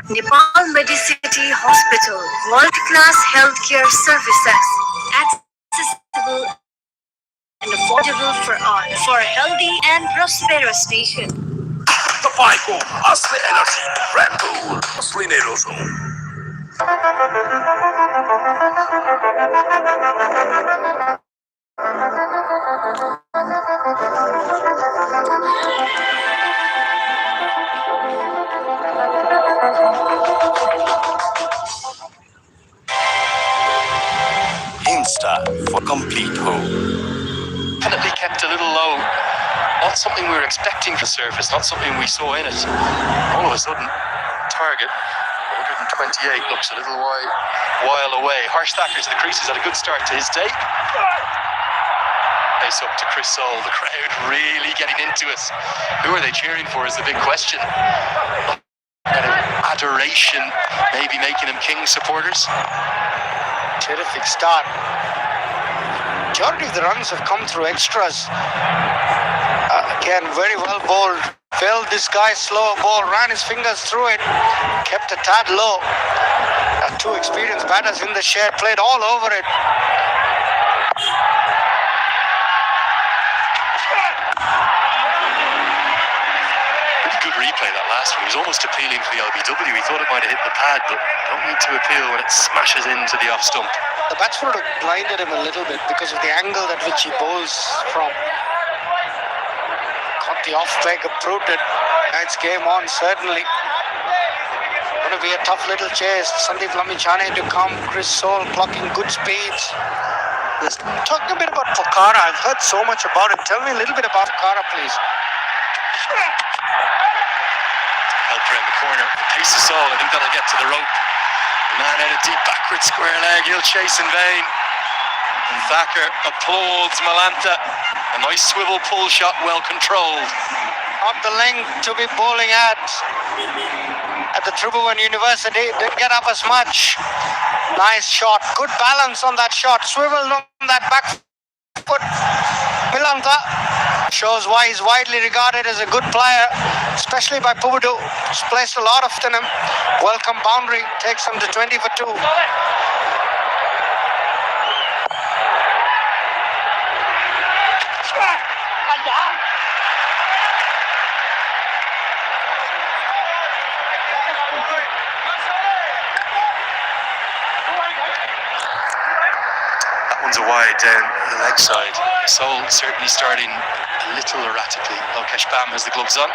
Nepal Medicity Hospital, world-class healthcare services, accessible and affordable for all, for a healthy and prosperous nation. तपाईँको असली energy red bull असली नै रोजो Insta for complete home. Definitely kept a little low. Not something we were expecting for surface, not something we saw in it. All of a sudden, target 128 looks a little while away. Harsh Thacker to the creases had a good start to his day. Pace up to Chris Soul, the crowd really getting into it. Who are they cheering for is the big question. Kind of adoration, maybe making them King supporters. Terrific start. Majority of the runs have come through extras. Again, very well bowled. Felt this guy slow ball, ran his fingers through it, kept a tad low. Two experienced batters in the shed, played all over it. Good replay that last one. He was almost appealing for the LBW. He thought it might have hit the pad, but don't need to appeal when it smashes into the off stump. The batsman would have blinded him a little bit because of the angle at which he bowls from. Caught the off leg, approved it. It's game on, certainly. Going to be a tough little chase. Sandeep Lamichhane to come. Chris Soul clocking good speeds. Talking a bit about Pokhara. I've heard so much about it. Tell me a little bit about Pokhara, please. Help around the corner. Pace of Soul. I think that'll get to the rope. The man out of deep backward square leg. He'll chase in vain. And Thacker applauds Malanta. A nice swivel pull shot, well controlled. Not the length to be bowling at the Tribhuvan University. Didn't get up as much. Nice shot. Good balance on that shot. Swivel on that back foot. Milanta shows why he's widely regarded as a good player, especially by Pubudu. He's placed a lot of him. Welcome boundary. Takes him to 20 for 2. One's a wide down the leg side. Soul certainly starting a little erratically. Lokesh Bam has the gloves on.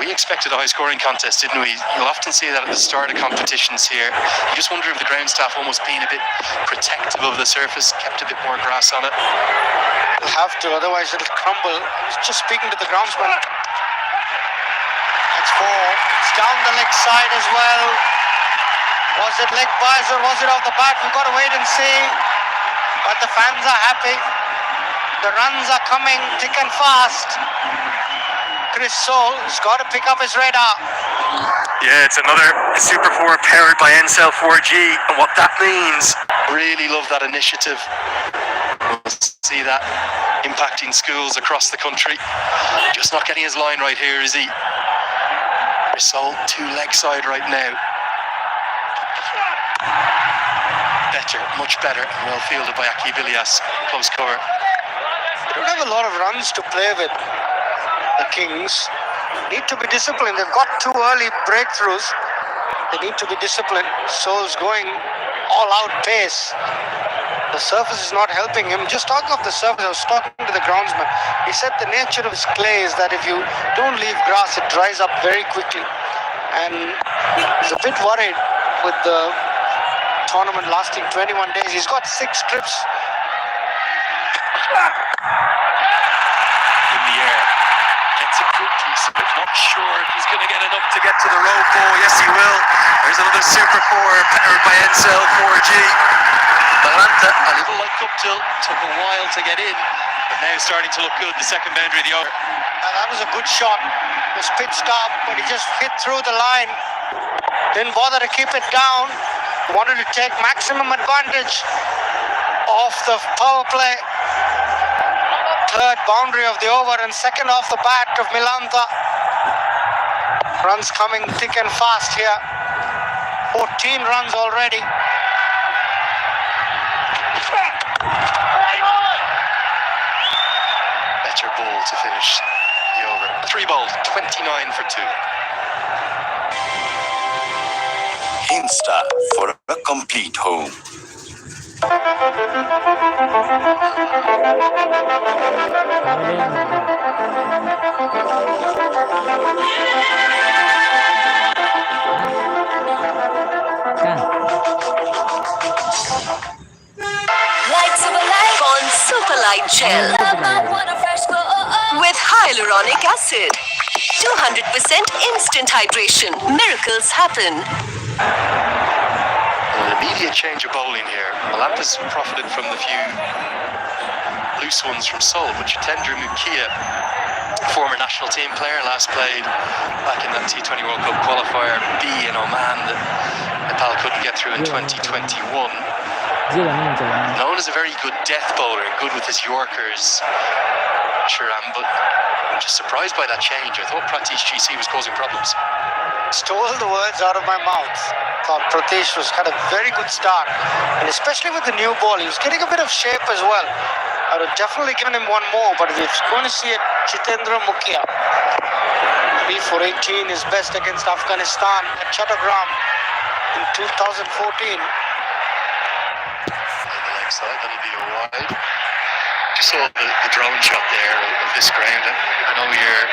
We expected a high-scoring contest, didn't we? You'll often see that at the start of competitions here. You just wonder if the ground staff almost being a bit protective of the surface, kept a bit more grass on it. You'll have to, otherwise it'll crumble. I was just speaking to the groundsman. That's 4. It's down the leg side as well. Was it leg bias or was it off the bat? We've got to wait and see. But the fans are happy. The runs are coming thick and fast. Chris Soul has got to pick up his radar. Yeah, it's another Super 4 powered by Ncell 4G, and what that means. Really love that initiative. We'll see that impacting schools across the country. Just not getting his line right here, is he? Chris Soul, 2 leg side right now. Better, much better, and well fielded by Aki Villias. Close cover. They don't have a lot of runs to play with. The Kings need to be disciplined. They've got 2 early breakthroughs. They need to be disciplined. Soul's going all out pace. The surface is not helping him. Just talking of the surface, I was talking to the groundsman. He said the nature of his clay is that if you don't leave grass, it dries up very quickly. And he's a bit worried with the tournament lasting 21 days. He's got 6 trips. In the air. Gets a good piece of it. Not sure if he's going to get enough to get to the rope. Oh, yes, he will. There's another Super 4 powered by Ncell 4G. Malanta, a little like up tilt. Took a while to get in, but now starting to look good. The second boundary of the over. That was a good shot. It was pitched up, but he just hit through the line. Didn't bother to keep it down. Wanted to take maximum advantage of the power play. Third boundary of the over and second off the bat of Milanta. Runs coming thick and fast here. 14 runs already. Better ball to finish the over. 3 ball, 29 for 2. Insta for a complete home. Lights of a life on Superlight Gel with hyaluronic acid. 200% instant hydration. Miracles happen. An immediate change of bowling here. Malampa's profited from the few loose ones from Seoul, but Jitendra Mukia, former national team player, last played back in that T20 World Cup qualifier B in Oman that Nepal couldn't get through in 2021. Known as a very good death bowler and good with his Yorkers, Sharam, but I'm just surprised by that change. I thought Pratish GC was causing problems. Stole the words out of my mouth. Thought Pratish had a very good start, and especially with the new ball, he was getting a bit of shape as well. I would have definitely given him one more, but we're going to see it. Jitendra Mukia, 3 for 18, is best against Afghanistan at Chattogram in 2014. Side, that'll be a wide. Just saw the drone shot there of this ground. I know you're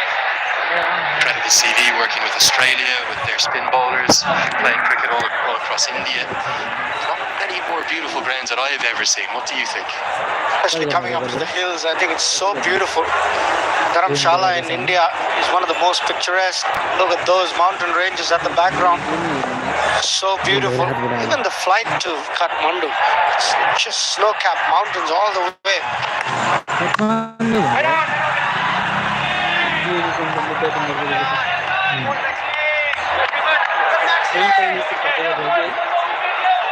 credit the CV working with Australia with their spin bowlers, playing cricket all across India. Not many more beautiful grounds that I've ever seen. What do you think? Especially coming up to the hills, I think it's so beautiful. Dharamshala in India is one of the most picturesque. Look at those mountain ranges at the background. So beautiful. Even the flight to Kathmandu, it's just snow-capped mountains all the way.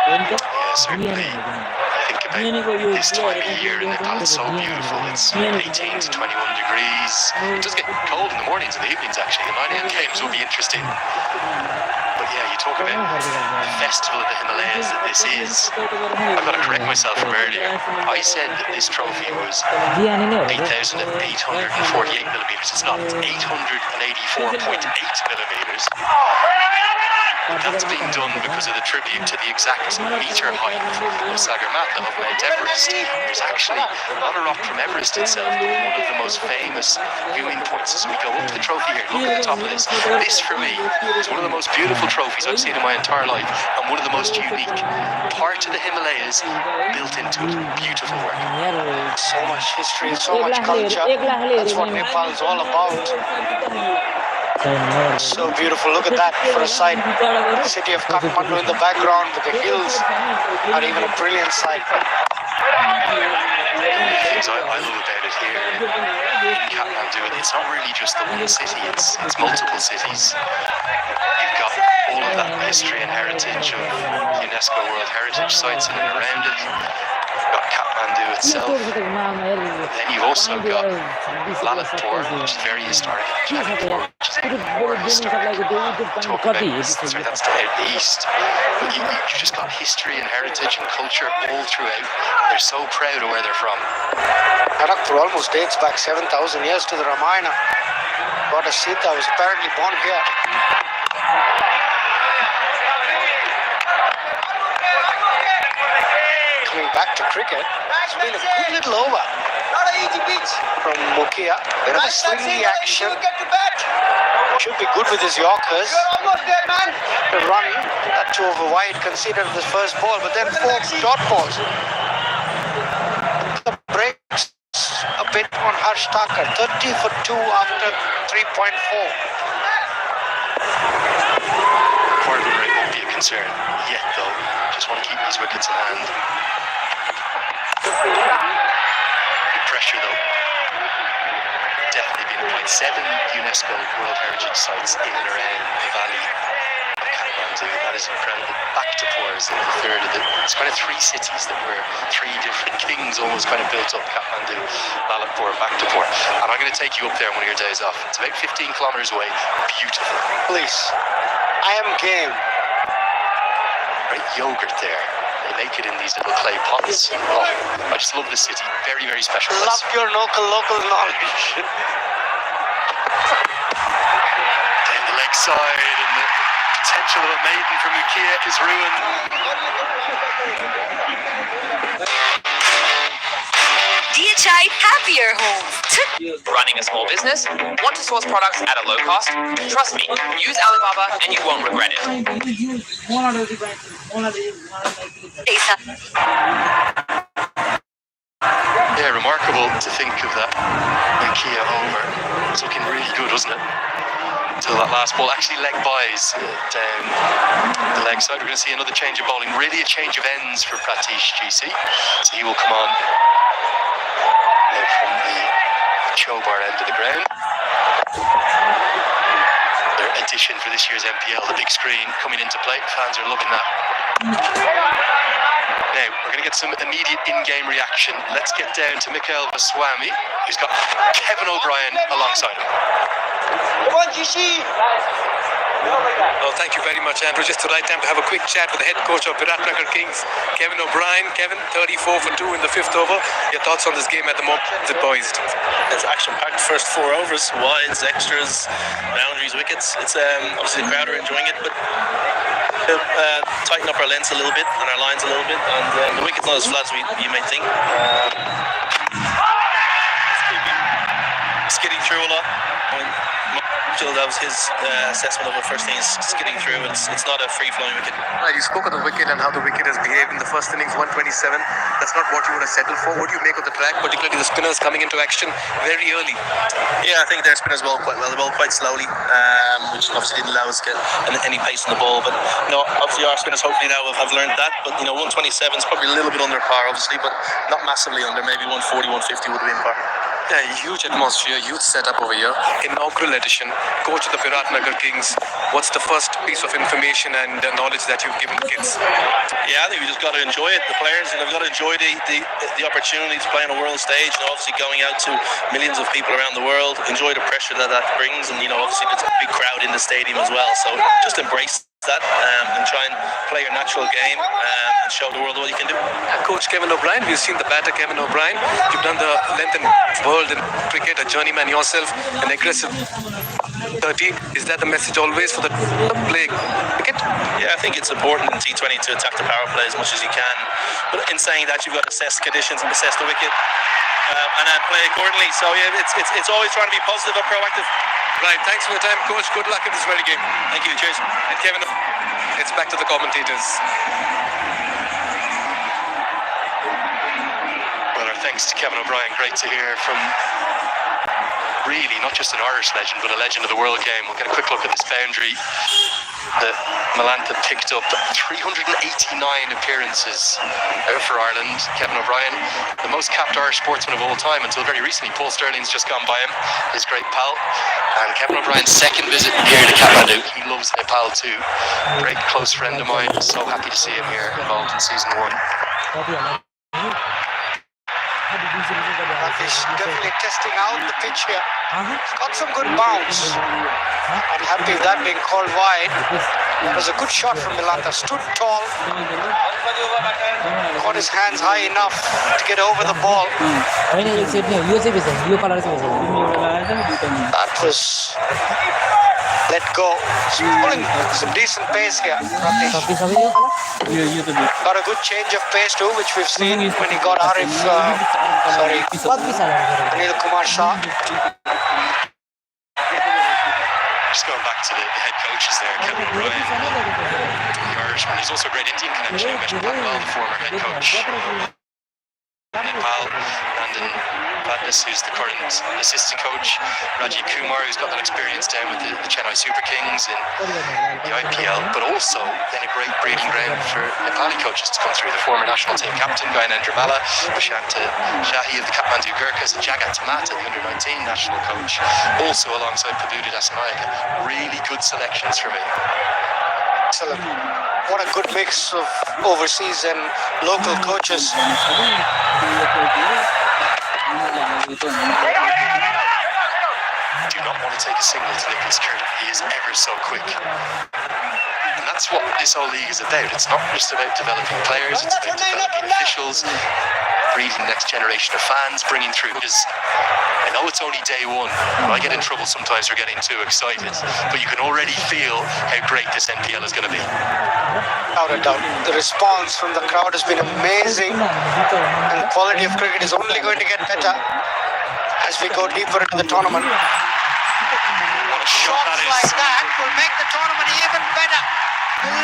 Yeah, certainly. I think about this time of year in Nepal, it's so beautiful. It's 18 to 21 degrees. It does get cold in the mornings and the evenings, actually. The 9 a.m. games will be interesting. But yeah, you talk about the festival of the Himalayas that this is. I've got to correct myself from earlier. I said that this trophy was 8,848 millimeters. It's not. It's 884.8 millimeters. That's being done because of the tribute to the exact meter height of Sagarmatha of Mount Everest. There's actually not a rock from Everest itself, but one of the most famous viewing points. As we go up to the trophy here, look at the top of this. This, for me, is one of the most beautiful trophies I've seen in my entire life, and one of the most unique. Part of the Himalayas built into it. Beautiful work. So much history, so much culture. That's what Nepal is all about. So beautiful. Look at that for a sight. The city of Kathmandu in the background with the hills are even a brilliant sight. The things I love about it here in Kathmandu, it's not really just the one city, it's multiple cities. You've got all of that history and heritage of UNESCO World Heritage sites in and around it. You've got Kathmandu itself. Then you've also got Lalitpur, which is very historic. JANAKPur, which is even more historic. Talk about that's out east. But you've just got history and heritage and culture all throughout. They're so proud of where they're from. JANAKPur almost dates back 7,000 years to the Ramayana. Goddess Sita was apparently born here. Coming back to cricket, it's been a good little over from Mukia. Bit of a swingy action. Should be good with his Yorkers. The run, that 2 over wide, considered the first ball, but then 4 dot balls. The breaks a bit on Harsh Thakur, 30 for 2 after 3.4. Quarter rate won't be a concern yet, though. Just want to keep these wickets in hand. Good pressure, though. Definitely been quite 7 UNESCO World Heritage sites in and around the valley of Kathmandu. Kathmandu. That is incredible. Bhaktapur is the third of the. It's kind of three cities that were three different kings almost kind of built up: Kathmandu, Lalitpur, Bhaktapur. And I'm going to take you up there one of your days off. It's about 15 kilometers away. Beautiful. Please. I am game. Great yogurt there. They make it in these little clay pots. Oh, I just love this city. Very, very special place. Love your local knowledge. Down the leg side, and the potential of a maiden from Ukiah is ruined. DHI Happier Home. Running a small business? Want to source products at a low cost? Trust me, use Alibaba and you won't regret it. Yeah, remarkable to think of that Ukiah over. It's looking really good, wasn't it? Till that last ball actually leg buys down the leg side. We're going to see another change of bowling. Really a change of ends for Pratish GC. So he will come on from the Chobar end of the ground. Their addition for this year's MPL, the big screen coming into play. Fans are loving that. Now, we're going to get some immediate in-game reaction. Let's get down to Mikhail Vaswamy, who's got Kevin O'Brien alongside him. Come on, GC. Well, thank you very much, Andrew. Just the right time to have a quick chat with the head coach of BIRATNAGAR Kings, Kevin O'Brien. Kevin, 34 for 2 in the 5th over. Your thoughts on this game at the moment? Is it poised? It's action-packed first 4 overs, wides, extras, boundaries, wickets. It's obviously the crowd are enjoying it, but tighten up our lengths a little bit and our lines a little bit, and the wicket's not as flat as you may think. Skidding through a lot. That was his assessment of it first thing, is skidding through. It's not a free-flowing wicket. You spoke of the wicket and how the wicket has behaved in the first innings, 127. That's not what you would have settled for. What do you make of the track, Particularly the spinners coming into action very early. Yeah, I think their spinners bowled quite well. They bowled quite slowly, which obviously didn't allow us to get any pace in the ball. But obviously our spinners hopefully now have learned that. But 127 is probably a little bit under par, obviously, but not massively under. Maybe 140, 150 would have been par. Yeah, huge atmosphere, huge setup over here. Inaugural edition, coach of the BIRATNAGAR Kings. What's the first piece of information and knowledge that you've given the kids? Yeah, I think we just got to enjoy it. The players, we've got to enjoy the opportunity to play on a world stage, and obviously going out to millions of people around the world. Enjoy the pressure that brings, and obviously there's a big crowd in the stadium as well. So just embrace that and try and play your natural game and show the world what you can do. Coach Kevin O'Brien, we've seen the batter Kevin O'Brien. You've done the length and world in cricket, a journeyman yourself, an aggressive 30. Is that the message always for the play cricket? Yeah, I think it's important in T20 to attack the power play as much as you can. But in saying that, you've got to assess conditions and assess the wicket and then play accordingly. So yeah, it's always trying to be positive and proactive. Right, thanks for the time, coach. Good luck in this very game. Thank you, cheers. And Kevin, it's back to the commentators. Well, our thanks to Kevin O'Brien. Great to hear from really not just an Irish legend, but a legend of the world game. We'll get a quick look at this boundary that Malantha picked up. 389 appearances for Ireland. Kevin O'Brien, the most capped Irish sportsman of all time until very recently. Paul Sterling's just gone by him, his great pal. And Kevin O'Brien's second visit here to Kathmandu. He loves Nepal too. Great close friend of mine. So happy to see him here involved in season 1. He's definitely testing out the pitch here. He's got some good bounce. I'm happy with that being called wide. It was a good shot from Milanta. Stood tall. Got his hands high enough to get over the ball. That was let go. He's pulling some decent pace here. Got a good change of pace too, which we've seen when he got Anil Kumar Shah. Just going back to the head coaches there, Kevin O'Brien, the Irishman. He's also a great Indian connection. You mentioned Pat Well, the former head coach. Nepal, Brandon Badness, who's the current assistant coach, Rajiv Kumar, who's got that experience down with the Chennai Super Kings in the IPL, but also then a great breeding ground for Nepali coaches to come through. The former national team captain, Gayanendra Malla, Prashant Shahi of the Kathmandu Gurkhas, and Jagat Tamata, the under-19 national coach, also alongside Prabhuda Dasanayake. Really good selections for me. Excellent. What a good mix of overseas and local coaches. Do not want to take a signal to Nicholas Curtin. He is ever so quick. And that's what this whole league is about. It's not just about developing players, it's about developing officials, breeding the next generation of fans, bringing through. Because I know it's only day one, and I get in trouble sometimes for getting too excited, but you can already feel how great this NPL is going to be. Without a doubt. The response from the crowd has been amazing, and the quality of cricket is only going to get better as we go deeper into the tournament. Shots like that will make the tournament even better.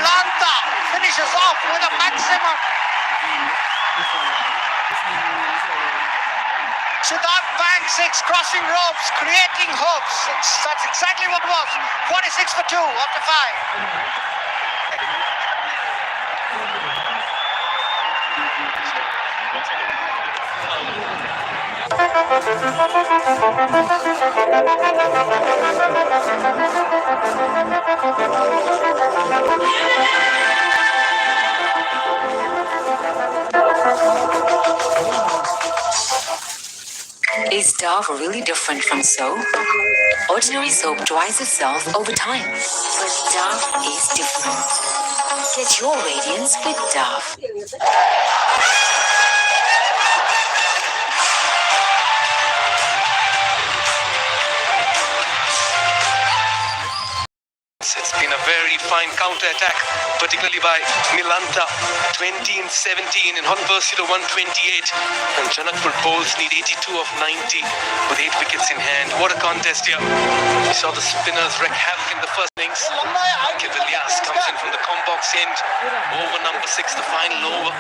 Lanta finishes off with a maximum. Siddhartha bang 6, crossing ropes, creating hopes. That's exactly what it was. 46 for 2 after 5. Is Dove really different from soap? Ordinary soap dries itself over time, but Dove is different. Get your radiance with Dove. It's been a very fine counter-attack, particularly by Milanta. 20 and 17 in hot pursuit of 128. And Janakpur bowls need 82 of 90 with 8 wickets in hand. What a contest here. We saw the spinners wreak havoc in the first innings. Kivilias comes in from the Combox end. Over number 6, the final over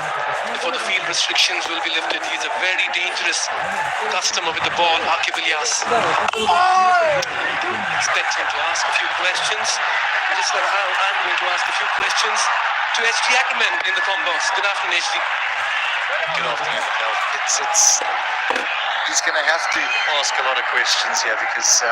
before the field restrictions will be lifted. He's a very dangerous customer with the ball, Kivilias. Expect him to ask a few questions. Just like how I'm going to ask a few questions to HG Ackerman in the Combox. Good afternoon, HG. Good afternoon, Miguel. He's going to have to ask a lot of questions here because